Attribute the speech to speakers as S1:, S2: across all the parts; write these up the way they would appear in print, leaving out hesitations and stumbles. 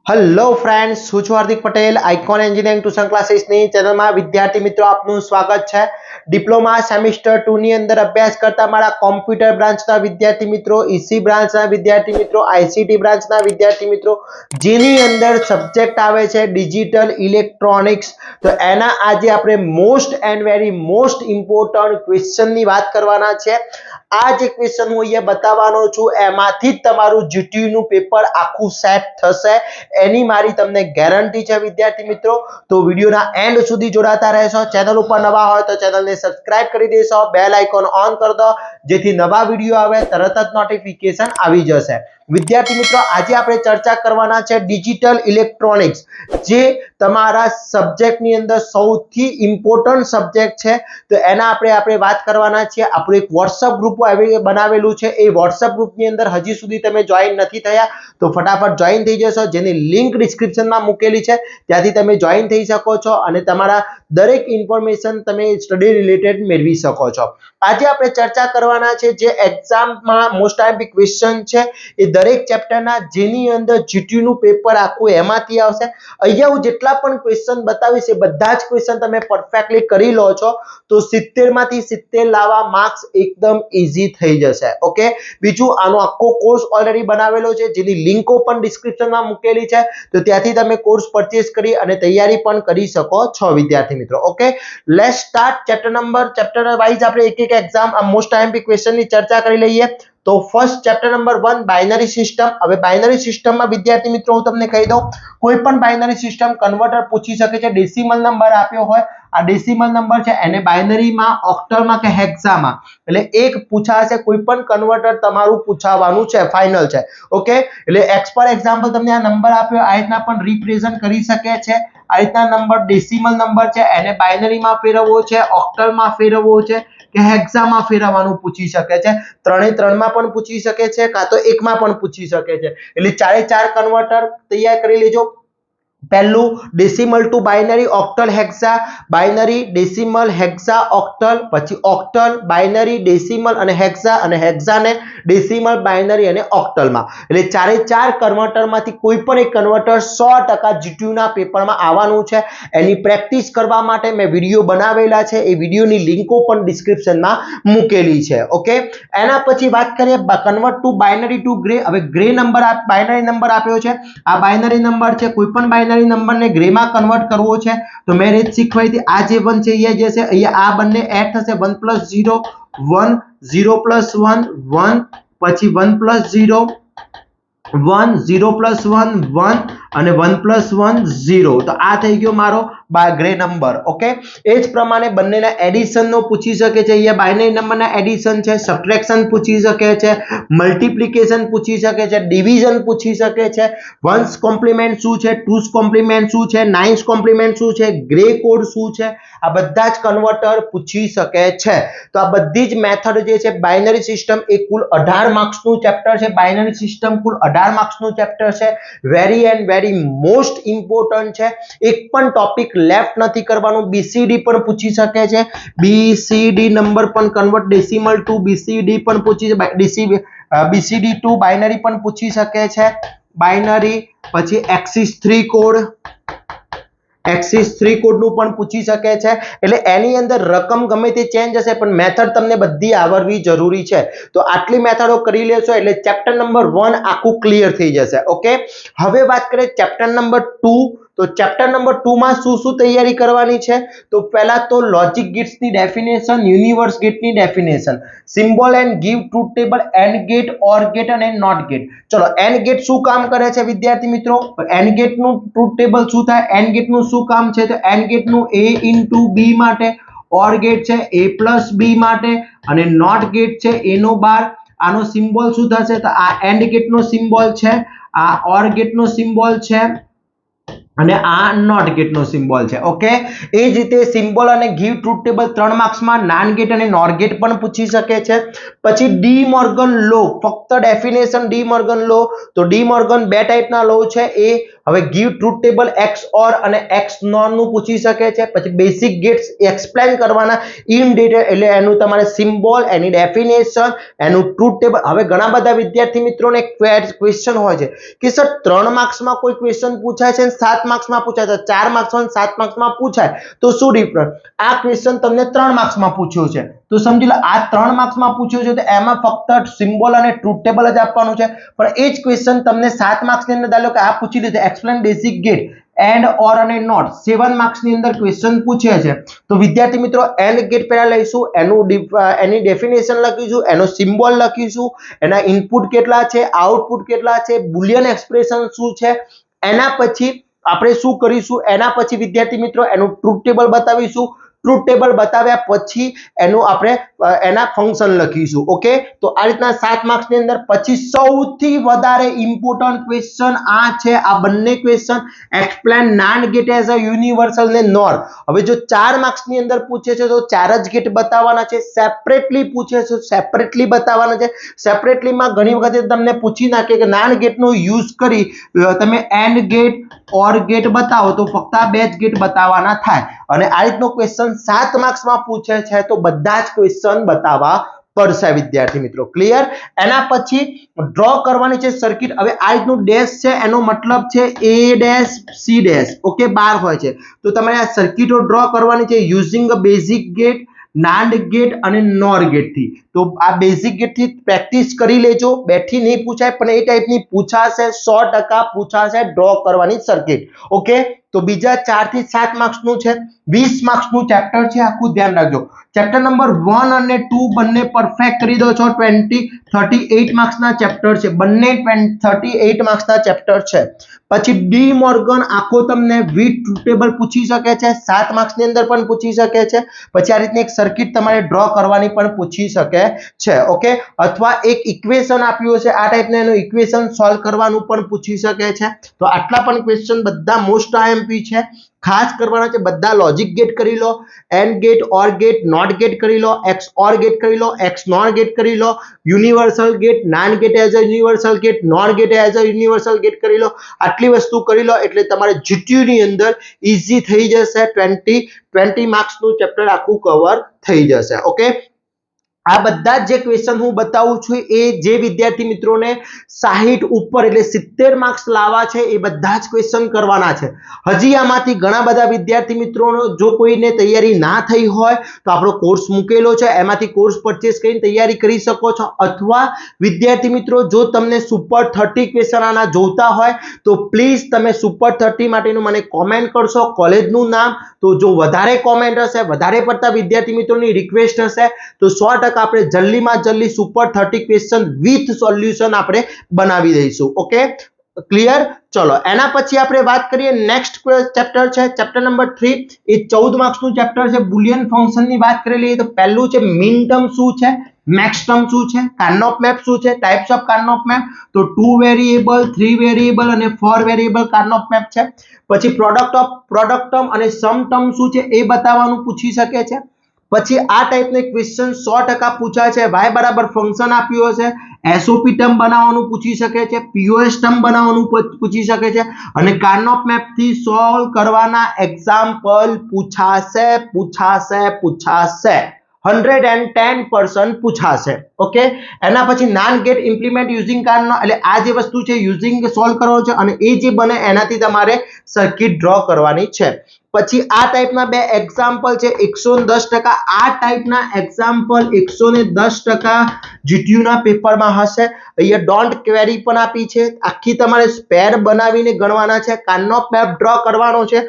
S1: Hello friends, હું છું Hardik Patel, icon engineering tuition ક્લાસીસની ચેનલમાં વિદ્યાર્થી મિત્રો આપનું સ્વાગત છે। ડિપ્લોમા સેમિસ્ટર 2 ની અંદર અભ્યાસ કરતા મારા કોમ્પ્યુટર બ્રાન્ચના વિદ્યાર્થી મિત્રો, ઈસી બ્રાન્ચના વિદ્યાર્થી મિત્રો, આઈસીટી બ્રાન્ચના વિદ્યાર્થી મિત્રો જેની અંદર સબ્જેક્ટ આવે છે ડિજિટલ ઇલેક્ટ્રોનિક્સ, તો એના આજે આપણે most and very most important ક્વેશ્ચનની વાત કરવાના છે। આ જે ક્વેશ્ચન હું અહીંયા બતાવવાનો છું એમાંથી જ તમારું જીટીયુ નું પેપર આખું સેટ થશે, એની મારી તમને ગેરંટી છે વિદ્યાર્થી મિત્રો। તો વિડિયોના એન્ડ સુધી જોડાતા રહેશો। ચેનલ ઉપર નવા હોય તો ચેનલને સબસ્ક્રાઇબ કરી દેશો, બેલ આઇકોન ઓન કરી દો જેથી નવા વિડિયો આવે તરત જ નોટિફિકેશન આવી જશે। વિદ્યાર્થી મિત્રો, આજે આપણે ચર્ચા કરવાના છે ડિજિટલ ઇલેક્ટ્રોનિક્સ, જે તમારા સબ્જેક્ટની અંદર સૌથી ઇમ્પોર્ટન્ટ સબ્જેક્ટ છે। તો એના આપણે વાત કરવાના છીએ। આપણું એક WhatsApp ગ્રુપ બનાવેલું છે, એ WhatsApp ગ્રુપની અંદર હજી સુધી તમે જોઈન નથી થયા તો ફટાફટ જોઈન થઈ જશો, જેની લિંક ડિસ્ક્રિપ્શનમાં મૂકેલી છે, ત્યાંથી તમે જોઈન થઈ શકો છો અને તમારા દરેક ઇન્ફોર્મેશન તમે સ્ટડી રિલેટેડ મેળવી શકો છો। આજે આપણે ચર્ચા કરવાના છે જે એક્ઝામમાં મોસ્ટ આઈએમપી ક્વેશ્ચન છે, એ દરેક ચેપ્ટરના જેની અંદર જીટીયુ નું પેપર આખું એમાંથી આવશે। અહીંયા હું જેટલા પણ ક્વેશ્ચન બતાવીશ એ બધા જ ક્વેશ્ચન તમે પરફેક્ટલી કરી લો છો તો 70 માંથી 70 લાવવા માર્ક્સ એકદમ ઈઝી થઈ જશે। ઓકે, બીજું આનો આખો કોર્સ ઓલરેડી બનાવેલો છે, જેની લિંકો પણ ડિસ્ક્રિપ્શનમાં મૂકેલી છે, તો ત્યાંથી તમે કોર્સ પરચેસ કરી અને તૈયારી પણ કરી શકો છો વિદ્યાર્થી મિત્રો। Okay, let's start chapter wise આપણે એક એક એક્ઝામ મોસ્ટ આઈએમપી ક્વેશ્ચનની ચર્ચા કરી લઈએ। તો first chapter number 1 binary system. હવે બાઇનરી સિસ્ટમમાં વિદ્યાર્થી મિત્રો હું તમને કહી દઉં, કોઈ પણ બાઇનરી સિસ્ટમ કન્વર્ટર પૂછી શકે છે। ડેસિમલ નંબર આપ્યો હોય, આ ડેસિમલ નંબર છે, એને બાઇનરીમાં, ઓક્ટલમાં કે હેક્સામાં, એટલે એક પૂછાશે, કોઈ પણ કન્વર્ટર તમારું પૂછાવાનું છે, ફાઇનલ છે। ઓકે, એટલે એક્સ પર એક્ઝામ્પલ તમને આ નંબર આપ્યો, આ રીતના પણ રિપ્રેઝન્ટ કરી શકે છે। આ રીતના નંબર ડેસિમલ નંબર છે, એને બાઇનરીમાં ફેરવવો છે, ઓક્ટલમાં ફેરવવો છે કે હેક્સામાં ફેરવવાનું પૂછી શકે છે। ત્રણે ત્રણમાં પણ પૂછી શકે છે, કાં તો એકમાં પણ પૂછી શકે છે, એટલે ચારે ચાર કન્વર્ટર તૈયાર કરી લેજો। પહેલું decimal to binary, octal hexa, binary decimal hexa octal, પછી ઓક્ટલ બાઇનરી ડેસિમલ અને હેક્સાને ડેસિમલ બાઇનરી અને ઓક્ટલમાં, એટલે ચારે ચાર કન્વર્ટરમાંથી કોઈ પણ એક કન્વર્ટર 100% જીટીયુ ના પેપરમાં આવવાનું છે। એની પ્રેક્ટિસ કરવા માટે મેં વિડીયો બનાવેલા છે, એ વિડીયોની લિંકો પણ ડિસ્ક્રિપ્શનમાં મૂકેલી છે। ઓકે, એના પછી વાત કરીએ convert to binary to gray. હવે ગ્રે નંબર બાઇનરી નંબર આપ્યો છે, આ બાઇનરી નંબર છે, કોઈ પણ બાઇનરી નંબરને ગ્રેમાં કન્વર્ટ કરવો છે તો મેં રીત શીખવાઈ હતી। આ જે 1 છે અહીંયા જશે, અહીંયા આ બંને એડ થશે, 1 + 0 1, 0 + 1 1, પછી 1 + 0 1, 0 + 1 1 અને 1 + 1 0, તો આ થઈ ગયો મારો ગ્રે નંબર। ઓકે, એ જ પ્રમાણે બંનેના એડિશન નો પૂછી શકે છે, અહીંયા બાઇનરી નંબરના એડિશન છે, સબટ્રેક્શન પૂછી શકે છે, મલ્ટીપ્લિકેશન પૂછી શકે છે, ડિવિઝન પૂછી શકે છે, વન્સ કોમ્પ્લિમેન્ટ શું છે, ટુસ કોમ્પ્લિમેન્ટ શું છે, નાઇન્સ કોમ્પ્લિમેન્ટ શું છે, ગ્રે કોડ શું છે, આ બધા જ કન્વર્ટર પૂછી શકે છે। તો આ બધી જ મેથડ જે છે, બાઇનરી સિસ્ટમ એ કુલ 18 માર્ક્સનું ચેપ્ટર છે। બાઇનરી સિસ્ટમ કુલ 18 માર્ક્સનું ચેપ્ટર છે, very and very most important છે। એક પણ ટોપિક લેફ્ટ નથી કરવાનું। બીસીડી પણ પૂછી શકે છે, બીસીડી નંબર પણ કન્વર્ટ ડેસિમલ ટુ બીસીડી પણ પૂછી બીસીડી ટુ બાઇનરી પણ પૂછી શકે છે, બાઇનરી, પછી એક્સિસ 3 કોડ, એક્સિસ 3 કોડનું પણ પૂછી શકે છે। એટલે એની અંદર રકમ ગમે તે ચેન્જ હશે પણ મેથડ તમને બધી આવડવી જરૂરી છે। તો આટલી મેથડો કરી લેશો એટલે ચેપ્ટર નંબર 1 આખું ક્લિયર થઈ જશે। ઓકે, હવે વાત કરીએ ચેપ્ટર નંબર 2। તો ચેપ્ટર નંબર 2 માં શું તૈયારી કરવાની છે, તો પહેલા તો લોજિક ગેટ્સની ડેફિનેશન, યુનિવર્સ ગેટની definition, symbol and give truth table, and gate, or gate અને નોટ ગેટ। ચલો, એન્ડ ગેટ શું કામ કરે છે વિદ્યાર્થી મિત્રો, એન્ડ ગેટ નું ટ્રુથ ટેબલ શું થાય, એન્ડ ગેટ નું શું કામ છે, તો એન્ડ ગેટ નું a * b માટે, ઓર ગેટ છે a + b માટે અને નોટ ગેટ છે a નો 12। આનો સિમ્બોલ શું થશે, તો આ એન્ડ ગેટ નો સિમ્બોલ છે, આ ઓર ગેટ નો સિમ્બોલ છે અને આ નોટ ગેટ નો સિમ્બોલ છે। ઓકે, એ જ રીતે સિમ્બોલ અને ગિવ ટ્રુથ ટેબલ 3 માર્ક્સમાં, નાન ગેટ અને નોર ગેટ પણ પૂછી શકે છે। પછી ડી મોર્ગન લો, ફક્ત ડેફિનેશન ડી મોર્ગન લો, તો ડી મોર્ગન બે ટાઈપના લો છે, એ હવે ગીવ ટ્રુથ ટેબલ XOR અને XNOR નું પૂછી શકે છે. પછી બેસિક ગેટ્સ એક્સપ્લેન કરવાના ઇન ડિટેલ, એટલે એનું તમારે સિમ્બોલ, એની ડેફિનેશન, એનું ટ્રુથ ટેબલ. હવે ઘણા બધા વિદ્યાર્થી મિત્રોને ક્વેશ્ચન હોય છે કે સર 3 માર્ક્સમાં કોઈ ક્વેશ્ચન પૂછાય છે અને 7 માર્ક્સમાં પૂછાય છે, 4 માર્ક્સમાં 7 માર્ક્સમાં પૂછાય તો શું ડિફરન્સ? આ ક્વેશ્ચન તમને 3 માર્ક્સમાં પૂછ્યો છે તો સમજી લો આ 3 માર્ક્સમાં પૂછ્યો છે તો એમાં ફક્ત સિમ્બોલ અને ટ્રુથ ટેબલ જ આપવાનું છે. પણ એ જ ક્વેશ્ચન તમને 7 માર્ક્સની અંદર ધારો કે આ પૂછી લીધું explain basic gate and or અને નોટ 7 માર્ક્સની અંદર ક્વેશ્ચન પૂછે છે તો વિદ્યાર્થી મિત્રો એન્ડ ગેટ પહેલા લઈશું, એની ડેફિનેશન લખીશું, એનો સિમ્બોલ લખીશું, એના ઇનપુટ કેટલા છે, આઉટપુટ કેટલા છે, બુલિયન એક્સપ્રેશન શું છે, એના પછી આપણે શું કરીશું, એના પછી વિદ્યાર્થી મિત્રો એનું ટ્રુથ ટેબલ બતાવીશું. ટ્રુથ ટેબલ બતાવ્યા પછી એનું આપણે એના ફંક્શન લખીશું. ઓકે, તો આ રીતના 7 માર્ક્સની અંદર પછી સૌથી વધારે ઇમ્પોર્ટન્ટ ક્વેશ્ચન આ છે, આ બંને question explain NAND gate as a universal ને નોર. હવે જો 4 માર્ક્સની અંદર પૂછે છે તો 4 જ ગેટ બતાવવાના છે, સેપરેટલી પૂછે છે સેપરેટલી બતાવવાના છે. સેપરેટલીમાં ઘણી વખત તમને પૂછી નાખે કે નાન ગેટનો યુઝ કરી તમે એન્ડ ગેટ ઓર ગેટ બતાવો તો ફક્ત આ બે જ ગેટ બતાવવાના થાય. અને આ રીતનો ક્વેશ્ચન 7 માર્ક્સમાં પૂછે છે તો બધા જ ક્વેશ્ચન બતાવવા પડશે વિદ્યાર્થી મિત્રો. ક્લિયર? એના પછી ડ્રો કરવાની છે સર્કિટ. હવે આ રીતનું ડેશ છે એનો મતલબ છે A dash C dash. Okay, 12 હોય છે તો તમારે આ સર્કિટો ડ્રો કરવાની છે using a basic gate, NAND gate અને નોર ગેટ થી. તો આ બેઝિક ગેટ થી પ્રેક્ટિસ કરી લેજો, બેઠી નહીં પૂછાય પણ એ ટાઈપની પૂછાશે, 100% પૂછાશે ડ્રો કરવાની સર્કિટ. ઓકે, તો બીજા 4 થી 7 માર્ક્સ નું છે, 20 માર્ક્સ નું ચેપ્ટર છે, આખું ધ્યાન રાખજો. ચેપ્ટર નંબર 1 અને 2 બંને પરફેક્ટ કરી દો છો. 38 માર્ક્સ ના ચેપ્ટર છે, બંને 38 માર્ક્સ ના ચેપ્ટર છે. પછી ડી મોર્ગન આખો તમને વિથ ટ્રુથ ટેબલ પૂછી શકે છે, 7 માર્ક્સ ની અંદર પણ પૂછી શકે છે. પછી આ રીતની એક સર્કિટ તમારે ડ્રો કરવાની પણ પૂછી શકે છે. ઓકે, અથવા એક ઇક્વેશન આપ્યું છે આ ટાઈપનું, એનું ઇક્વેશન સોલ્વ કરવાનું પણ પૂછી શકે છે. તો આટલા પણ ક્વેશ્ચન બધા મોસ્ટ આઈએમપી છે. ખાસ કરવાના છે બધા લોજિક ગેટ કરી લો, and gate, or gate, not gate કરી લો, XOR ગેટ કરી લો, XNOR ગેટ કરી લો, universal gate, NAND gate as a universal gate, NOR gate as a universal gate કરી લો. આટલી વસ્તુ કરી લો એટલે તમારે GTU ની અંદર ઈઝી થઈ જશે. 20 માર્ક્સ નું ચેપ્ટર આખું કવર થઈ જશે. ઓકે, આ બધા જે ક્વેશ્ચન હું બતાવું છું એ જે વિદ્યાર્થી મિત્રોને 60 ઉપર એટલે 70 માર્ક્સ લાવવા છે એ બધા જ ક્વેશ્ચન કરવાના છે. હજી આમાંથી ઘણા બધા વિદ્યાર્થી મિત્રોનો જો કોઈને તૈયારી ના થઈ હોય તો આપણો કોર્સ મૂકેલો છે, એમાંથી કોર્સ પરચેસ કરીને તૈયારી કરી શકો છો. અથવા વિદ્યાર્થી મિત્રો જો તમને સુપર 30 ક્વેશ્ચન આના જોતા હોય તો પ્લીઝ તમે સુપર 30 માટેનું મને કોમેન્ટ કરશો, કોલેજનું નામ. તો જો વધારે કોમેન્ટ હશે, વધારે પડતા વિદ્યાર્થી મિત્રોની રિક્વેસ્ટ હશે તો 100% આપણે જલ્દીમાં જલ્દી સુપર 30 ક્વેશ્ચન વિથ સોલ્યુશન આપણે બનાવી દઈશું. Okay, clear? ચલો એના પછી આપણે વાત કરીએ નેક્સ્ટ ચેપ્ટર છે ચેપ્ટર નંબર 3. એ 14 માર્ક્સ નું ચેપ્ટર છે. બુલિયન ફંક્શન ની વાત કરી લઈએ તો પહેલું છે મિન ટર્મ શું છે, મેક્સ ટર્મ શું છે, કાર્નોફ મેપ શું છે, ટાઇપ્સ ઓફ કાર્નોફ મેપ. તો 2 વેરિયેબલ, 3 વેરિયેબલ અને 4 વેરિયેબલ કાર્નોફ મેપ છે. પછી પ્રોડક્ટ ઓફ પ્રોડક્ટ ટર્મ અને સમ ટર્મ શું છે એ બતાવવાનું પૂછી શકે છે. પછી આ ટાઈપનો ક્વેશ્ચન 100% પૂછાય છે. y બરાબર ફંક્શન આપ્યું હશે, SOP ટર્મ બનાવવાનું પૂછી શકે છે, POS ટર્મ બનાવવાનું પૂછી શકે છે અને કાર્નોફ મેપ થી સોલ્વ કરવાના એક્ઝામ્પલ પૂછાશે 110% પૂછાશે. ઓકે, એના પછી naan gate implement using Karno, એટલે આ જે વસ્તુ છે યુઝિંગ સોલ્વ કરવાનો છે અને એ જે બને એનાથી તમારે સર્કિટ ડ્રો કરવાની છે. પછી આ ટાઈપના બે એક્ઝામ્પલ છે 110%. આ ટાઈપના એક્ઝામ્પલ 110% GTU ના પેપરમાં હશે. અહીંયા ડોન્ટ ક્વેરી પણ આપી છે, આખી તમારે સ્પેર બનાવીને ગણવાના છે. કાર્નોફ મેપ ડ્રો કરવાનો છે.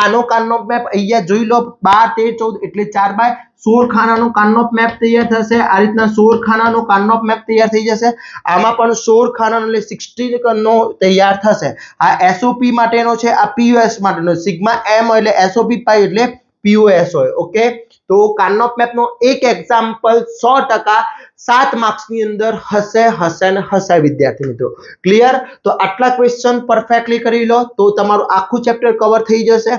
S1: આનો કાર્નોફ મેપ અહીંયા જોઈ લો 12, 13, 14 એટલે 4 બાય 16 ખાનાનો કાર્નોફ મેપ તૈયાર થશે. આ રીતના 16 ખાનાનો કાર્નોફ મેપ તૈયાર થઈ જશે. આમાં પણ 16 ખાનાનો એટલે 16 નો તૈયાર થશે. આ SOP માટેનો છે, આ POS માટેનો. સિગ્મા M એટલે SOP પાઈ એટલે POS હોય. ઓકે, તો કાર્નોફ મેપ નો એક એક્ઝામ્પલ 100% 7 માર્ક્સ ની અંદર હશે વિદ્યાર્થી મિત્રો. ક્લિયર? તો આટલા ક્વેશ્ચન પરફેક્ટલી કરી લો તો તમારું આખું ચેપ્ટર કવર થઈ જશે.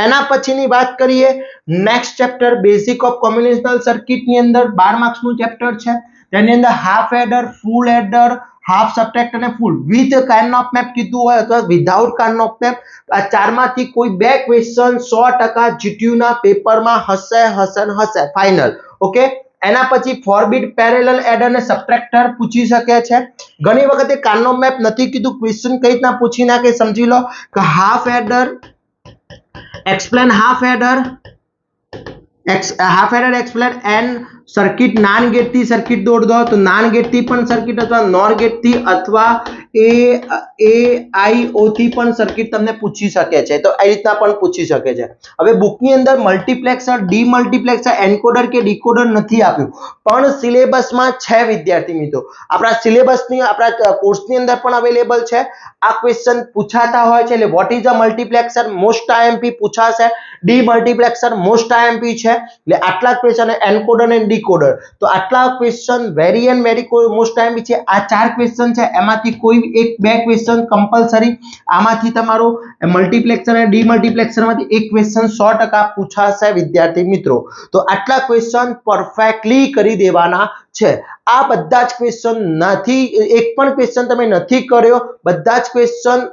S1: એના પછીની વાત કરીએ next chapter basic of combinational circuit ની અંદર 12 માર્ક્સ નું ચેપ્ટર છે તેની અંદર હાફ એડર ફૂલ એડર હાફ સબટ્રેક્ટ અને ફૂલ વિથ કાઇન્ડ ઓફ મેપ કીધું હોય અથવા વિધાઉટ કાઇન્ડ ઓફ મેપ આ ચારમાંથી કોઈ બે ક્વેશ્ચન 100% જીટીયુ ના પેપરમાં હશે ફાઇનલ ઓકે એના પછી ફોરબિટ પેરેલલ એડર અને સબટ્રેક્ટર પૂછી શકે છે ઘણી વખતે કાઇન્ડ ઓફ મેપ નથી કીધું ક્વેશ્ચન કઈ રીતના પૂછી નાખે સમજી લો કે half adder explain half adder explain and circuit NAND gate થી સર્કિટ દોડ દો તો નાન ગેટ થી પણ સર્કિટ અથવા નોર ગેટ થી અથવા AIO થી પણ સર્કિટ તમને પૂછી શકે છે તો આ રીતના પણ પૂછી શકે છે હવે બુક ની અંદર મલ્ટીપ્લેક્સર ડીમલ્ટીપ્લેક્સર એન્કોડર કે ડીકોડર નથી આપ્યું પણ સિલેબસ માં છે વિદ્યાર્થી મિત્રો આપણા સિલેબસ ની આપણા કોર્સ ની અંદર પણ અવેલેબલ છે આ ક્વેશ્ચન પૂછાતા હોય છે એટલે what is a multiplexer most IMP પૂછાશે ડીમલ્ટીપ્લેક્સર મોસ્ટ આઈએમપી છે એટલે આટલા ક્વેશ્ચન એન્કોડર અને ડીકોડર તો આટલા question very and very most IMP છે આ ચાર ક્વેશ્ચન છે એમાંથી કોઈ એક બે ક્વેશ્ચન કમ્પલસરી આમાંથી તમારો મલ્ટીપ્લેક્સર અને ડીમલ્ટીપ્લેક્સર માંથી એક ક્વેશ્ચન 100% પૂછાશે વિદ્યાર્થી મિત્રો તો આટલા ક્વેશ્ચન પરફેક્ટલી કરી દેવાના છે આ બધા જ ક્વેશ્ચન નથી એક પણ ક્વેશ્ચન તમે નથી કર્યો બધા જ ક્વેશ્ચન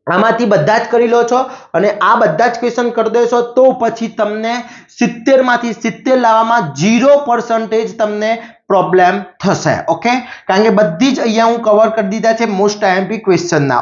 S1: આમાંથી બધા જ કરી લો છો અને આ બધા જ ક્વેશ્ચન કરી દેશો તો પછી તમને 70 માંથી 70 લાવવામાં 0% તમને પ્રોબ્લેમ થશે ઓકે કારણ કે બધી જ અહીંયા હું કવર કરી દીધા છે મોસ્ટ આઈએમપી ક્વેશ્ચન ના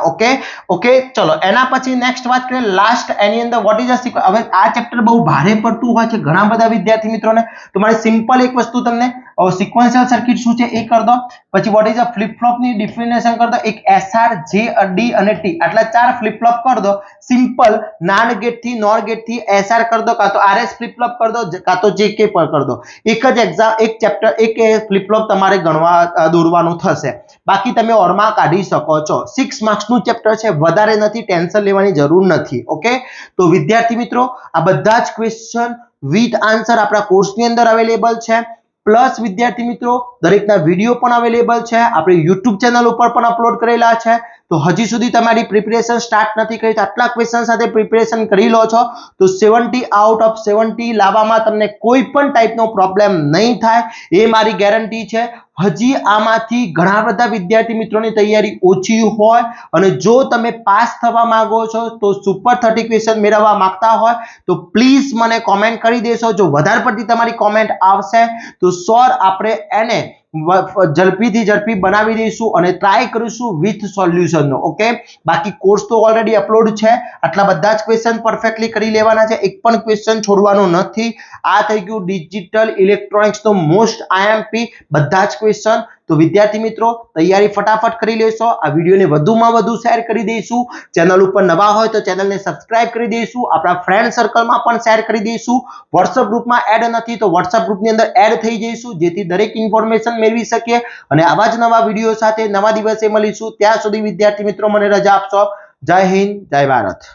S1: ઓકે ચલો એના પછી નેક્સ્ટ વાત કરીએ લાસ્ટ એની અંદર વોટ ઇઝ અ હવે આ ચેપ્ટર બહુ ભારે પડતું હોય છે ઘણા બધા વિદ્યાર્થી મિત્રોને તો મારે સિમ્પલ એક વસ્તુ તમને સિક્વન્શિયલ સર્કિટ શું છે એ કરી દો પછી vote is a flip flop ની ડિફિનેશન કરી દો એક SR J ડી અને T આટલા ચાર ફ્લિપ ફ્લોપ કરી દો સિમ્પલ નાન ગેટ થી નોર ગેટ થી SR કરી દો કાં તો RS ફ્લિપ ફ્લોપ કરી દો કાં તો JK પર કરી દો એક જ એક્ઝામ એક ચેપ્ટર એક ફ્લિપ ફ્લોપ તમારે ગણવા દોરવાનું થશે બાકી તમે ઓરમાં કાઢી શકો છો 6 માર્ક્સ નું ચેપ્ટર છે વધારે નથી ટેન્શન લેવાની જરૂર નથી ઓકે તો વિદ્યાર્થી મિત્રો આ બધા જ ક્વેશ્ચન વિથ આન્સર આપણા કોર્સ ની અંદર અવેલેબલ છે પ્લસ વિદ્યાર્થી મિત્રો દરેકના વિડિયો પણ અવેલેબલ છે આપણે YouTube ચેનલ ઉપર પણ અપલોડ કરેલા છે તો હજી સુધી તમારી પ્રિપેરેશન સ્ટાર્ટ નથી કરી તો આટલા ક્વેશ્ચન સાથે પ્રિપેરેશન કરી લો છો તો 70 આઉટ ઓફ 70 લાવવામાં તમને કોઈ પણ ટાઈપનો પ્રોબ્લેમ નહીં થાય એ મારી ગેરંટી છે હજી આમાંથી ઘણા બધા વિદ્યાર્થી મિત્રોની તૈયારી ઓછી હોય અને જો તમે પાસ થવા માંગો છો તો સુપર 30 ક્વેશ્ચન મેળવવા માંગતા હોય તો પ્લીઝ મને કોમેન્ટ કરી દેશો જો વધારે પડતી તમારી કોમેન્ટ આવશે તો સર આપણે એને ઝડપી બનાવી દઈશું અને ટ્રાય કરીશું વિથ સોલ્યુશન નો ઓકે બાકી કોર્સ તો ઓલરેડી અપલોડ છે આટલા બધા જ ક્વેશ્ચન પરફેક્ટલી કરી લેવાના છે એક પણ ક્વેશ્ચન છોડવાનો નથી આ થઈ ગયું ડિજિટલ ઇલેક્ટ્રોનિક્સ નો મોસ્ટ આઈએમપી બધા જ ક્વેશ્ચન તો વિદ્યાર્થી મિત્રો તૈયારી ફટાફટ કરી લેશો આ વિડિયોને વધુમાં વધુ શેર કરી દઈશું ચેનલ ઉપર નવા હોય તો ચેનલને સબસ્ક્રાઇબ કરી દઈશું આપણા ફ્રેન્ડ સર્કલમાં પણ શેર કરી દઈશું WhatsApp ગ્રુપમાં એડ નથી તો WhatsApp ગ્રુપની અંદર એડ થઈ જઈશું જેથી દરેક ઇન્ફોર્મેશન મેળવી શકીએ અને આવા જ નવા વિડિયો સાથે નવા દિવસે મળીશું ત્યાં સુધી વિદ્યાર્થી મિત્રો મને રજા આપશો જય હિન્દ જય ભારત